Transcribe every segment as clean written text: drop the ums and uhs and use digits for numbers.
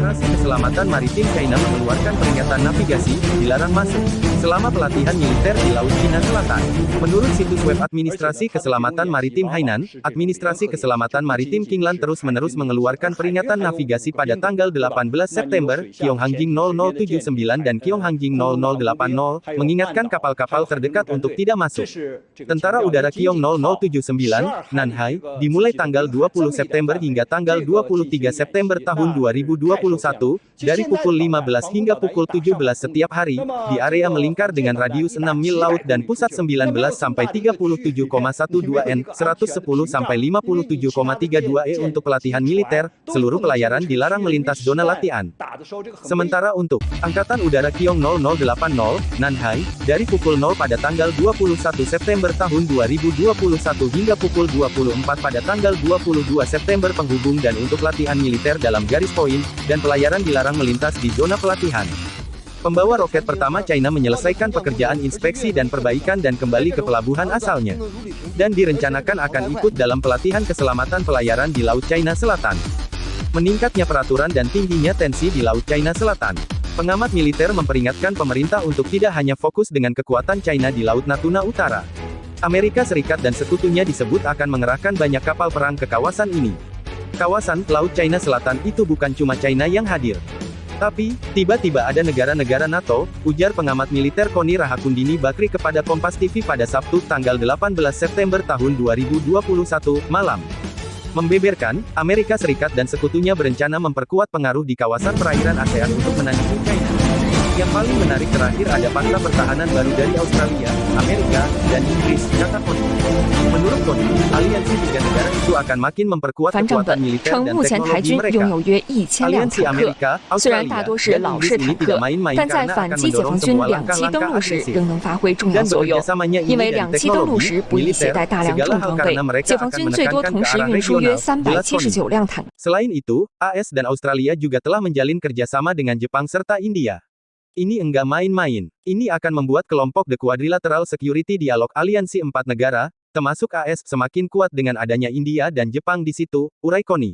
Administrasi Keselamatan Maritim China mengeluarkan peringatan navigasi, dilarang masuk, selama pelatihan militer di Laut Cina Selatan. Menurut situs web Administrasi Keselamatan Maritim Hainan, Administrasi Keselamatan Maritim Qinglan terus-menerus mengeluarkan peringatan navigasi pada tanggal 18 September, Qionghang-jing 0079 dan Qionghang-jing 0080, mengingatkan kapal-kapal terdekat untuk tidak masuk. Tentara Udara Qiong 0079, Nanhai, dimulai tanggal 20 September hingga tanggal 23 September tahun 2021, dari pukul 15 hingga pukul 17 setiap hari, di area melingkar dengan radius 6 mil laut dan pusat 19 sampai 37,12 n, 110 sampai 57,32 e untuk pelatihan militer, seluruh pelayaran dilarang melintas zona latihan. Sementara untuk Angkatan Udara Qiong 0080, Nanhai, dari pukul 0 pada tanggal 21 September tahun 2021 hingga pukul 24 pada tanggal 22 September penghubung dan untuk latihan militer dalam garis poin, dan pelayaran dilarang melintas di zona pelatihan. Pembawa roket pertama China menyelesaikan pekerjaan inspeksi dan perbaikan dan kembali ke pelabuhan asalnya. Dan direncanakan akan ikut dalam pelatihan keselamatan pelayaran di Laut China Selatan. Meningkatnya peraturan dan tingginya tensi di Laut China Selatan. Pengamat militer memperingatkan pemerintah untuk tidak hanya fokus dengan kekuatan China di Laut Natuna Utara. Amerika Serikat dan sekutunya disebut akan mengerahkan banyak kapal perang ke kawasan ini. Kawasan Laut China Selatan itu bukan cuma China yang hadir. Tapi, tiba-tiba ada negara-negara NATO, ujar pengamat militer Koni Rahakundini Bakri kepada Kompas TV pada Sabtu tanggal 18 September tahun 2021, malam. Membeberkan, Amerika Serikat dan sekutunya berencana memperkuat pengaruh di kawasan perairan ASEAN untuk menandingi China. Yang paling menarik terakhir ada fakta pertahanan baru dari Australia, Amerika, dan Inggris, kata Koni. Menurut Koni, aliansi tiga negara itu akan makin memperkuat kekuatan militer dan teknologi mereka. Aliansi Amerika, Australia, dan Inggris ini tidak main-main karena akan mendorong semua langkah-langkah agresif. Dan bekerjasamanya ini dan teknologi, militer, segala hal karena mereka akan menekankan ke arah regional, jelas Koni. Selain itu, AS dan Australia juga telah menjalin kerjasama dengan Jepang serta India. Ini enggak main-main. Ini akan membuat kelompok The Quadrilateral Security Dialog Aliansi empat negara, termasuk AS, semakin kuat dengan adanya India dan Jepang di situ, urai Koni.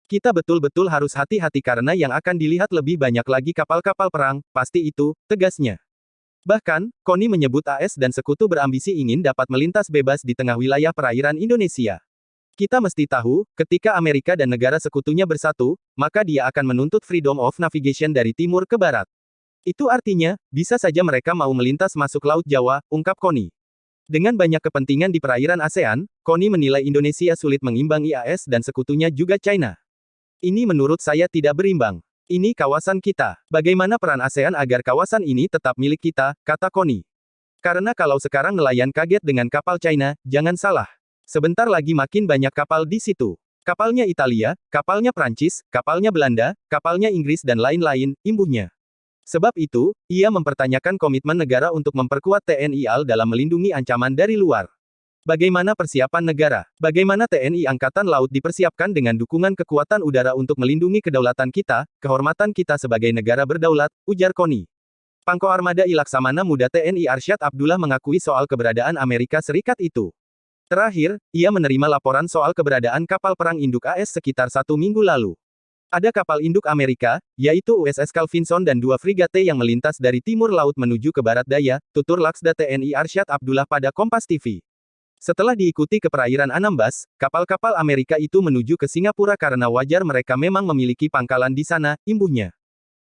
Kita betul-betul harus hati-hati karena yang akan dilihat lebih banyak lagi kapal-kapal perang, pasti itu, tegasnya. Bahkan, Koni menyebut AS dan sekutu berambisi ingin dapat melintas bebas di tengah wilayah perairan Indonesia. Kita mesti tahu, ketika Amerika dan negara sekutunya bersatu, maka dia akan menuntut freedom of navigation dari timur ke barat. Itu artinya, bisa saja mereka mau melintas masuk Laut Jawa, ungkap Koni. Dengan banyak kepentingan di perairan ASEAN, Koni menilai Indonesia sulit mengimbangi AS dan sekutunya juga China. Ini menurut saya tidak berimbang. Ini kawasan kita. Bagaimana peran ASEAN agar kawasan ini tetap milik kita, kata Koni. Karena kalau sekarang nelayan kaget dengan kapal China, jangan salah. Sebentar lagi makin banyak kapal di situ. Kapalnya Italia, kapalnya Prancis, kapalnya Belanda, kapalnya Inggris dan lain-lain, imbuhnya. Sebab itu, ia mempertanyakan komitmen negara untuk memperkuat TNI AL dalam melindungi ancaman dari luar. Bagaimana persiapan negara? Bagaimana TNI Angkatan Laut dipersiapkan dengan dukungan kekuatan udara untuk melindungi kedaulatan kita, kehormatan kita sebagai negara berdaulat, ujar Koni. Pangko Armada I Laksamana Muda TNI Arsyad Abdullah mengakui soal keberadaan Amerika Serikat itu. Terakhir, ia menerima laporan soal keberadaan kapal perang induk AS sekitar 1 minggu lalu. Ada kapal induk Amerika, yaitu USS Calvinson dan 2 frigat T yang melintas dari timur laut menuju ke barat daya, tutur Laksda TNI Arsyad Abdullah pada Kompas TV. Setelah diikuti ke perairan Anambas, kapal-kapal Amerika itu menuju ke Singapura karena wajar mereka memang memiliki pangkalan di sana, imbuhnya.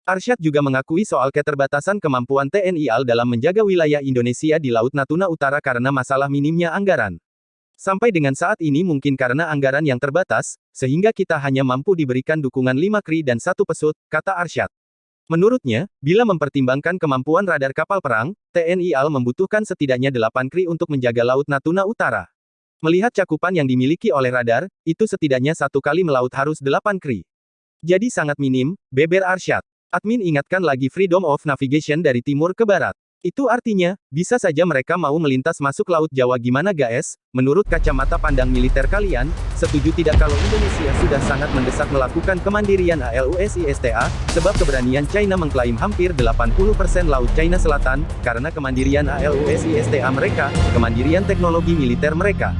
Arsyad juga mengakui soal keterbatasan kemampuan TNI AL dalam menjaga wilayah Indonesia di Laut Natuna Utara karena masalah minimnya anggaran. Sampai dengan saat ini mungkin karena anggaran yang terbatas, sehingga kita hanya mampu diberikan dukungan 5 kri dan 1 pesut, kata Arsyad. Menurutnya, bila mempertimbangkan kemampuan radar kapal perang, TNI AL membutuhkan setidaknya 8 kri untuk menjaga Laut Natuna Utara. Melihat cakupan yang dimiliki oleh radar, itu setidaknya 1 kali melaut harus 8 kri. Jadi sangat minim, beber Arsyad. Admin ingatkan lagi freedom of navigation dari timur ke barat. Itu artinya, bisa saja mereka mau melintas masuk Laut Jawa gimana guys? Menurut kacamata pandang militer kalian, setuju tidak kalau Indonesia sudah sangat mendesak melakukan kemandirian ALUSISTA, sebab keberanian China mengklaim hampir 80% Laut China Selatan, karena kemandirian ALUSISTA mereka, kemandirian teknologi militer mereka.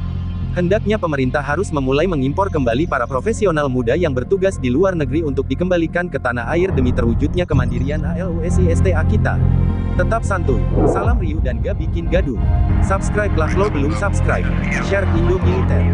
Hendaknya pemerintah harus memulai mengimpor kembali para profesional muda yang bertugas di luar negeri untuk dikembalikan ke tanah air demi terwujudnya kemandirian ALUSISTA kita. Tetap santuy. Salam riuh dan gak bikin gaduh. Subscribe lah lo belum subscribe. Share Indo Militer.